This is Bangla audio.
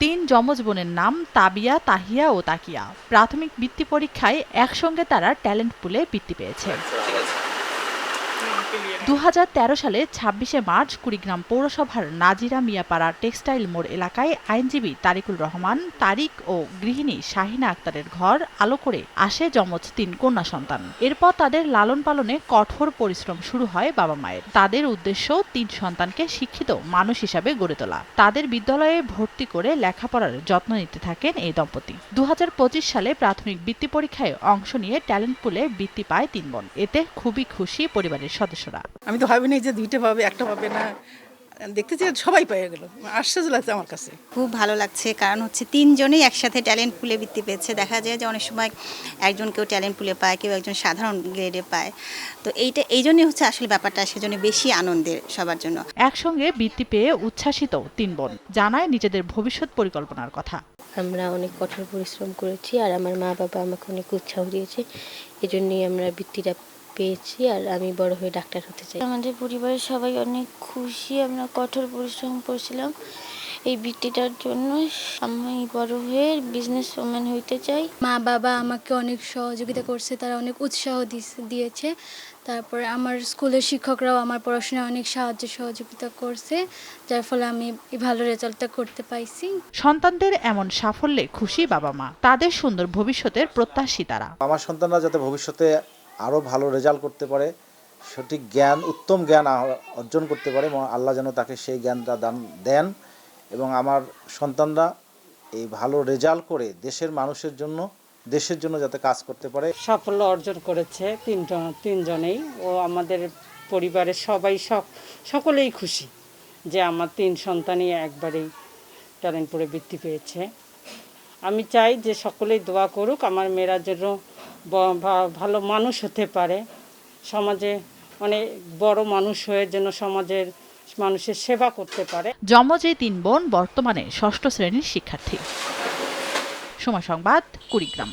তিন যমজ বোনের নাম তাবিয়া, তাহিয়া ও তাকিয়া। প্রাথমিক বৃত্তি পরীক্ষায় একসঙ্গে তারা ট্যালেন্ট পুলে বৃত্তি পেয়েছে। 2013 সালে 26শে মার্চ কুড়িগ্রাম পৌরসভার নাজিরা মিয়াপাড়া টেক্সটাইল মোড় এলাকায় আইনজীবী তারিকুল রহমান, তারিক ও গৃহিণী শাহিনা আক্তারের ঘর আলো করে আসে যমজ তিন কন্যা সন্তান। এরপর তাদের লালন পালনে কঠোর পরিশ্রম শুরু হয় বাবা মায়ের। তাদের উদ্দেশ্য তিন সন্তানকে শিক্ষিত মানুষ হিসাবে গড়ে তোলা। তাদের বিদ্যালয়ে ভর্তি করে লেখাপড়ার যত্ন নিতে থাকেন এই দম্পতি। 2025 সালে প্রাথমিক বৃত্তি পরীক্ষায় অংশ নিয়ে ট্যালেন্ট পুলে বৃত্তি পায় তিন বোন। এতে খুবই খুশি পরিবারের সদস্যরা। আমি তো ভাবিনি যে দুইটা পাবে, একটা পাবে না। দেখতে চাই সবাই পেয়ে গেল, আশ্চর্য লাগছে আমার কাছে। খুব ভালো লাগছে, কারণ হচ্ছে তিনজনেই একসাথে ট্যালেন্ট পুলে বৃত্তি পেয়েছে। দেখা যায় যে অনেক সময় একজন কেউ ট্যালেন্ট পুলে পায়, কেউ একজন সাধারণ গ্রেডে পায়। তো এই জন্যই হচ্ছে আসলে ব্যাপারটা সেজন্য বেশি আনন্দের সবার জন্য। একসঙ্গে বৃত্তি পেয়ে উচ্ছ্বাসিত তিন বোন, জানায় নিজেদের ভবিষ্যৎ পরিকল্পনার কথা। আমরা অনেক কঠোর পরিশ্রম করেছি আর আমার মা বাবা আমাকে অনেক উৎসাহ দিয়েছে, এজন্যই আমরা বৃত্তিটা পেয়েছি আর আমি বড় হয়ে ডাক্তার হতে চাই। আমাদের পরিবারের সবাই অনেক খুশি। আমরা কঠোর পরিশ্রম করেছিলাম এই বৃত্তিটার জন্য। আমি বড় হয়ে বিজনেস ওম্যান হইতে চাই। মা বাবা আমাকে অনেক সহযোগিতা করছে, তারা অনেক উৎসাহ দিয়েছে। তারপরে আমার স্কুলের শিক্ষকরাও আমার পড়াশোনায় অনেক সহযোগিতা করছে, যার ফলে আমি ভালো রেজাল্টটা করতে পাইছি। সন্তানদের এমন সাফল্যে খুশি বাবা মা, তাদের সুন্দর ভবিষ্যতের প্রত্যাশী তারা। আমার সন্তানরা যাতে ভবিষ্যতে আরও ভালো রেজাল্ট করতে পারে, সঠিক জ্ঞান, উত্তম জ্ঞান অর্জন করতে পারে, এবং আল্লাহ যেন তাকে সেই জ্ঞানটা দেন, এবং আমার সন্তানরা এই ভালো রেজাল্ট করে দেশের মানুষের জন্য, দেশের জন্য যাতে কাজ করতে পারে। সাফল্য অর্জন করেছে তিনজনেই, ও আমাদের পরিবারের সবাই সকলেই খুশি যে আমার তিন সন্তানই একবারেই ট্যালেন্টপুরে বৃত্তি পেয়েছে। আমি চাই যে সকলেই দোয়া করুক আমার মেয়েরা যেন ভালো মানুষ হতে পারে, সমাজে অনেক বড় মানুষ হয়ে যেন সমাজের মানুষের সেবা করতে পারে। যমজ এই তিন বোন বর্তমানে 6ষ্ঠ শ্রেণীর শিক্ষার্থী। সময় সংবাদ, কুড়িগ্রাম।